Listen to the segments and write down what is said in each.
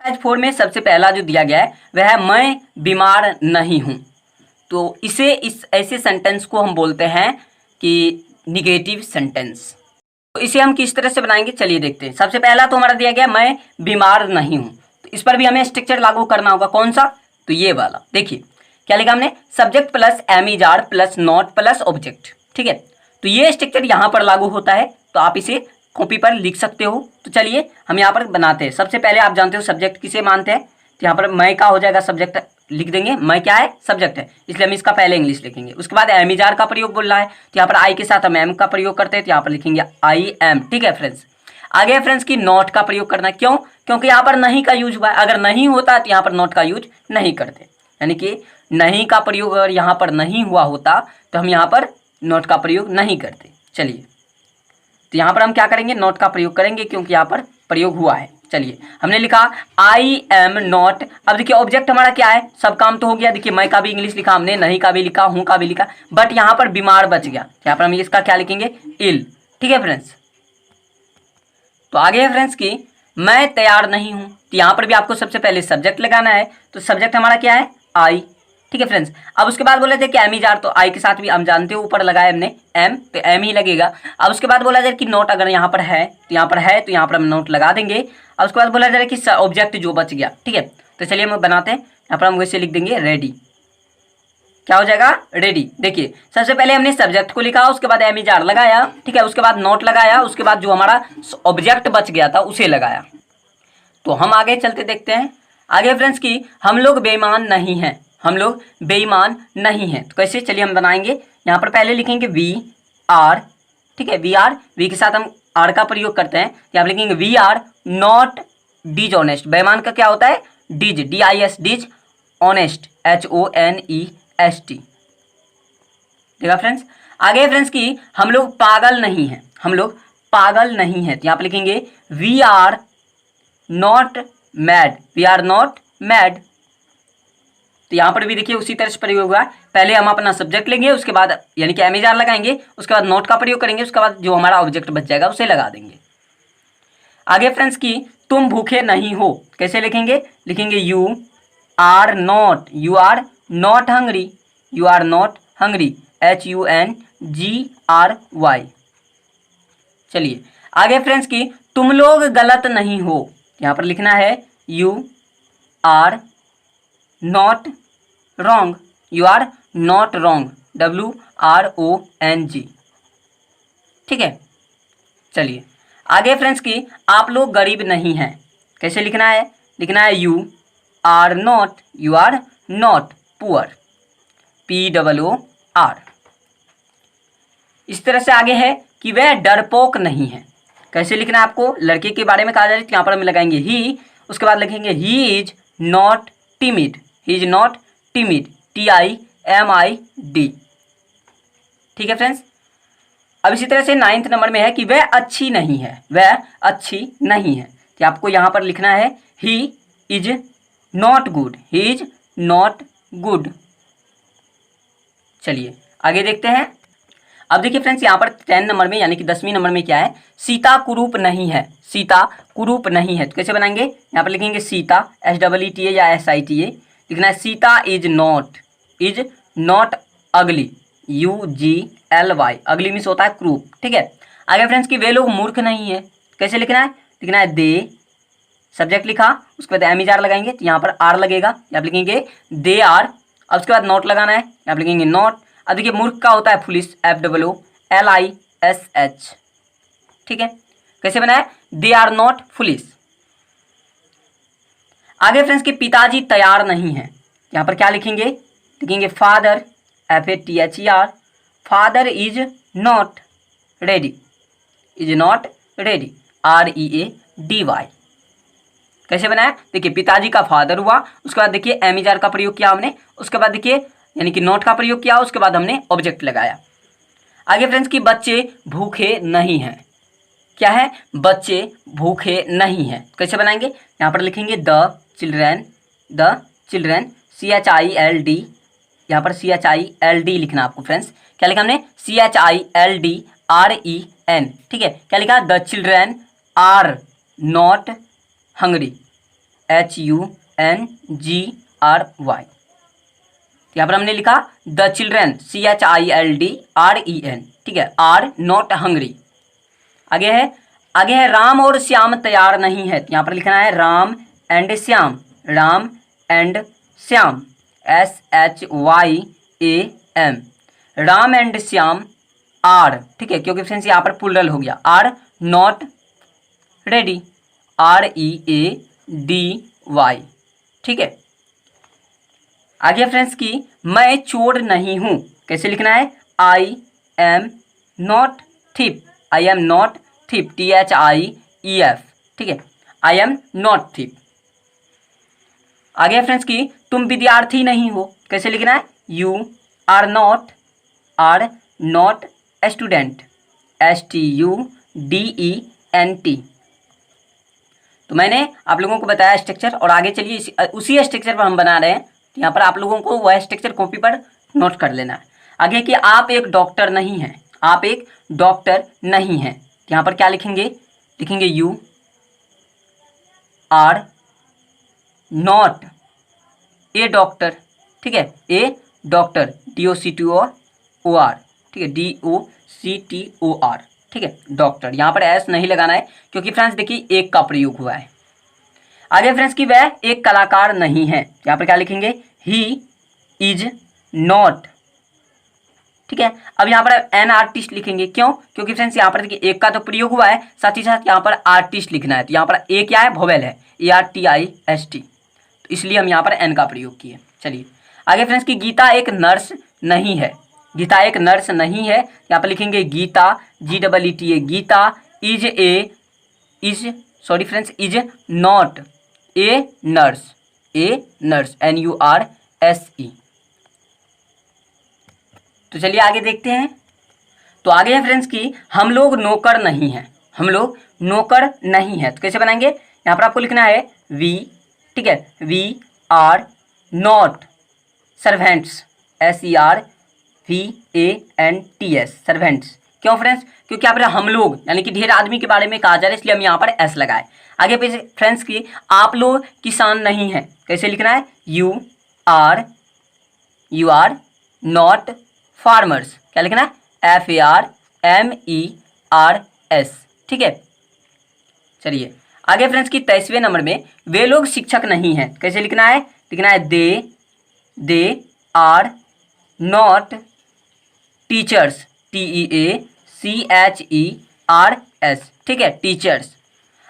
Exercise 4 में सबसे पहला जो दिया गया है वह है मैं बीमार नहीं हूँ। तो इसे इस ऐसे सेंटेंस को हम बोलते हैं कि निगेटिव सेंटेंस। तो इसे हम किस तरह से बनाएंगे चलिए देखते हैं। सबसे पहला तो हमारा दिया गया मैं बीमार नहीं हूँ, तो इस पर भी हमें स्ट्रक्चर लागू करना होगा। कौन सा? तो ये वाला। देखिए क्या लिखा हमने, subject plus am is are plus not plus object. ठीक है, तो ये स्ट्रक्चर यहाँ पर लागू होता है, तो आप इसे कॉपी पर लिख सकते हो। तो चलिए हम यहाँ पर बनाते हैं। सबसे पहले आप जानते हो सब्जेक्ट किसे मानते हैं, तो यहाँ पर मैं का हो जाएगा सब्जेक्ट लिख देंगे। मैं क्या है? सब्जेक्ट है, इसलिए हम इसका पहले इंग्लिश लिखेंगे। उसके बाद एम इज आर का प्रयोग बोल रहा है, तो यहाँ पर आई के साथ हम एम का प्रयोग करते हैं, तो यहाँ पर लिखेंगे आई एम। ठीक है फ्रेंड्स, आगे फ्रेंड्स की नॉट का प्रयोग करना। क्यों? क्योंकि यहाँ पर नहीं का यूज हुआ है। अगर नहीं होता तो यहाँ पर नॉट का यूज नहीं करते, यानी कि नहीं का प्रयोग अगर यहाँ पर नहीं हुआ होता तो हम यहाँ पर नॉट का प्रयोग नहीं करते। चलिए, तो यहाँ पर हम क्या करेंगे? नॉट का प्रयोग करेंगे, क्योंकि यहाँ पर प्रयोग हुआ है। चलिए, हमने लिखा आई एम नॉट। अब देखिए ऑब्जेक्ट हमारा क्या है? सब काम तो हो गया। देखिए मैं का भी इंग्लिश लिखा हमने, नहीं का भी लिखा, हूँ का भी लिखा, बट यहाँ पर बीमार बच गया। यहाँ पर हम इसका क्या लिखेंगे? इल। ठीक है फ्रेंड्स, तो आगे है फ्रेंड्स की मैं तैयार नहीं हूँ, तो यहाँ पर भी आपको सबसे पहले सब्जेक्ट लगाना है। तो सब्जेक्ट हमारा क्या है? आई। ठीक है फ्रेंड्स, अब उसके बाद बोला जाए कि एम इज आर, तो आई के साथ भी हम जानते हो ऊपर लगाया हमने एम, तो एम ही लगेगा। अब उसके बाद बोला जाए कि नोट अगर यहाँ पर है तो यहाँ पर है, तो यहाँ पर हम नोट लगा देंगे। अब उसके बाद बोला जाए कि ऑब्जेक्ट जो बच गया। ठीक है, तो चलिए हम बनाते हैं। यहाँ पर हम वैसे लिख देंगे रेडी। क्या हो जाएगा? रेडी। देखिए सबसे पहले हमने सब्जेक्ट को लिखा, उसके बाद एम इज आर लगाया। ठीक है, उसके बाद नोट लगाया, उसके बाद जो हमारा ऑब्जेक्ट बच गया था उसे लगाया। तो हम आगे चलते देखते हैं। आगे फ्रेंड्स की हम लोग बेईमान नहीं हैं, हम लोग बेईमान नहीं हैं। तो कैसे? चलिए हम बनाएंगे। यहाँ पर पहले लिखेंगे वी आर। ठीक है, वी आर, वी के साथ हम आर का प्रयोग करते हैं। यहाँ पर लिखेंगे we are not dishonest. बेईमान का क्या होता है? Dis, D I S, dis. Honest, H O N E S T. देखा फ्रेंड्स। आगे फ्रेंड्स की हम लोग पागल नहीं हैं, हम लोग पागल नहीं हैं। तो यहाँ पर लिखेंगे we are not mad, we are not mad. तो यहाँ पर भी देखिए उसी तरह से प्रयोग हुआ है। पहले हम अपना सब्जेक्ट लेंगे, उसके बाद यानी कि एम इज आर लगाएंगे, उसके बाद नॉट का प्रयोग करेंगे, उसके बाद जो हमारा ऑब्जेक्ट बच जाएगा उसे लगा देंगे। आगे फ्रेंड्स की तुम भूखे नहीं हो, कैसे लिखेंगे? लिखेंगे you are not, you are not hungry, you are not hungry, H U N G R Y. चलिए आगे फ्रेंड्स की तुम लोग गलत नहीं हो, यहाँ पर लिखना है you are not wrong, you are not wrong, W R O N G. ठीक है, चलिए आगे फ्रेंड्स की आप लोग गरीब नहीं हैं, कैसे लिखना है? लिखना है you are not, you are not poor, P double O R. इस तरह से आगे है कि वह डरपोक नहीं है, कैसे लिखना है आपको? लड़के के बारे में कहा जा रहा है, यहाँ पर हम लगाएंगे ही, उसके बाद लिखेंगे he is not timid, he is not timid, T I am I D. ठीक है फ्रेंड्स। अब इसी तरह से 9th नंबर में है कि वह अच्छी नहीं है, वह अच्छी नहीं है, कि आपको यहाँ पर लिखना है he is not good, he is not good. चलिए आगे देखते हैं। अब देखिए फ्रेंड्स यहाँ पर 10 नंबर में यानी कि 10वीं नंबर में क्या है? सीता कुरूप नहीं है, सीता कुरूप नहीं है। तो कैसे बनाएंगे? यहाँ पर लिखेंगे Sita, S double E T A या एस आई टी ए, लिखना है सीता इज नॉट अगली, यू जी एल वाई। अगली मीन्स होता है क्रूप। ठीक है, आगे फ्रेंड्स की वे लोग मूर्ख नहीं है, कैसे लिखना है? लिखना है दे, सब्जेक्ट लिखा, उसके बाद एम इज आर लगाएंगे, तो यहाँ पर आर लगेगा, यहाँ पर लिखेंगे दे आर। अब उसके बाद नॉट लगाना है, यहाँ पर लिखेंगे नॉट। अब देखिए मूर्ख का होता है foolish, F W L I S H. ठीक है, कैसे बनाए? They are not foolish. आगे फ्रेंड्स के पिताजी तैयार नहीं है, यहाँ पर क्या लिखेंगे? लिखेंगे father, F A T H E R, father is not ready, is not ready, R E A D Y. कैसे बनाया? देखिए पिताजी का फादर हुआ, उसके बाद देखिए एम इज आर का प्रयोग किया हमने, उसके बाद देखिए यानी कि नॉट का प्रयोग किया, उसके बाद हमने ऑब्जेक्ट लगाया। आगे फ्रेंड्स की बच्चे भूखे नहीं हैं, क्या है? बच्चे भूखे नहीं हैं। कैसे बनाएंगे? यहाँ पर लिखेंगे the children, C H I L D, यहाँ पर C H I L D लिखना आपको फ्रेंड्स। क्या लिखा हमने? C H I L D R E N. ठीक है, क्या लिखा? The children are not hungry, HUNGRY। यहाँ पर हमने लिखा द चिल्ड्रेन, CHILDREN, ठीक है, आर नॉट हंग्री। आगे है राम और श्याम तैयार नहीं है, यहाँ पर लिखना है Ram and Shyam, Ram and Shyam, SHYAM, Ram and Shyam are, ठीक है, क्योंकि फ्रेंड्स यहाँ पर प्लूरल हो गया, आर नॉट रेडी, READY, ठीक है। आगे फ्रेंड्स की मैं चोर नहीं हूं, कैसे लिखना है, I am not thief, I am not thief, THIEF, ठीक है, I am not thief। आगे फ्रेंड्स की तुम विद्यार्थी नहीं हो, कैसे लिखना है, You are not a student, STUDENT। तो मैंने आप लोगों को बताया स्ट्रक्चर, और आगे चलिए उसी स्ट्रक्चर पर हम बना रहे हैं। यहाँ पर आप लोगों को वह स्ट्रक्चर कॉपी पर नोट कर लेना है। आगे कि आप एक डॉक्टर नहीं हैं, आप एक डॉक्टर नहीं हैं, यहाँ पर क्या लिखेंगे, you are not a doctor, ठीक है, ए डॉक्टर, DOCTOR, ठीक है, DOCTOR, ठीक है, डॉक्टर। यहाँ पर एस नहीं लगाना है क्योंकि फ्रेंड्स देखिए एक का प्रयोग हुआ है। आगे फ्रेंड्स की वह एक कलाकार नहीं है, यहाँ पर क्या लिखेंगे, ही इज नॉट, ठीक है। अब यहाँ पर एन आर्टिस्ट लिखेंगे, क्यों, क्योंकि फ्रेंड्स यहाँ पर देखिए एक का तो प्रयोग हुआ है, साथ ही साथ यहाँ पर आर्टिस्ट लिखना है, तो यहाँ पर ए क्या है, वोवेल है, ARTIST, तो इसलिए हम यहाँ पर एन का प्रयोग किए। चलिए आगे फ्रेंड्स की गीता एक नर्स नहीं है, गीता एक नर्स नहीं है, यहाँ पर लिखेंगे Geeta, GEETA, Geeta is not a nurse, NURSE। तो चलिए आगे देखते हैं। तो आगे है फ्रेंड्स की हम लोग नौकर नहीं हैं, हम लोग नौकर नहीं हैं, तो कैसे बनाएंगे, यहाँ पर आपको लिखना है वी, ठीक है, we are not servants, SERVANTS, servants. क्यों फ्रेंड्स, क्योंकि यहाँ पर हम लोग यानी कि ढेर आदमी के बारे में कहा जा रहा है, इसलिए हम यहाँ पर एस लगाए। आगे पे फ्रेंड्स की आप लोग किसान नहीं हैं, कैसे लिखना है, यू आर नॉट फार्मर्स, क्या लिखना है, FARMERS, ठीक है। चलिए आगे फ्रेंड्स की 23वें नंबर में वे लोग शिक्षक नहीं हैं, कैसे लिखना है, they are not teachers, TEACHERS, ठीक है, टीचर्स।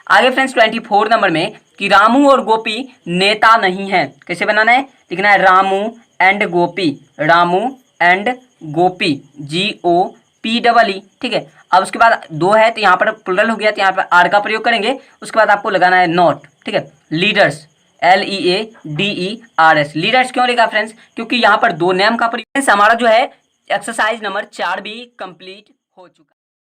आगे फ्रेंड्स 24 नंबर में कि रामू और गोपी नेता नहीं है, कैसे बनाना है, लिखना है रामू एंड गोपी, GOPE, ठीक है। अब उसके बाद दो है तो यहाँ पर प्लुरल हो गया, तो यहाँ पर आर का प्रयोग करेंगे, उसके बाद आपको लगाना है नॉट, ठीक है, लीडर्स, LEADERS, लीडर्स क्यों लिखा फ्रेंड्स, क्योंकि यहाँ पर दो नेम का प्रयोग। हमारा जो है एक्सरसाइज नंबर 4 भी कंप्लीट हो चुका है।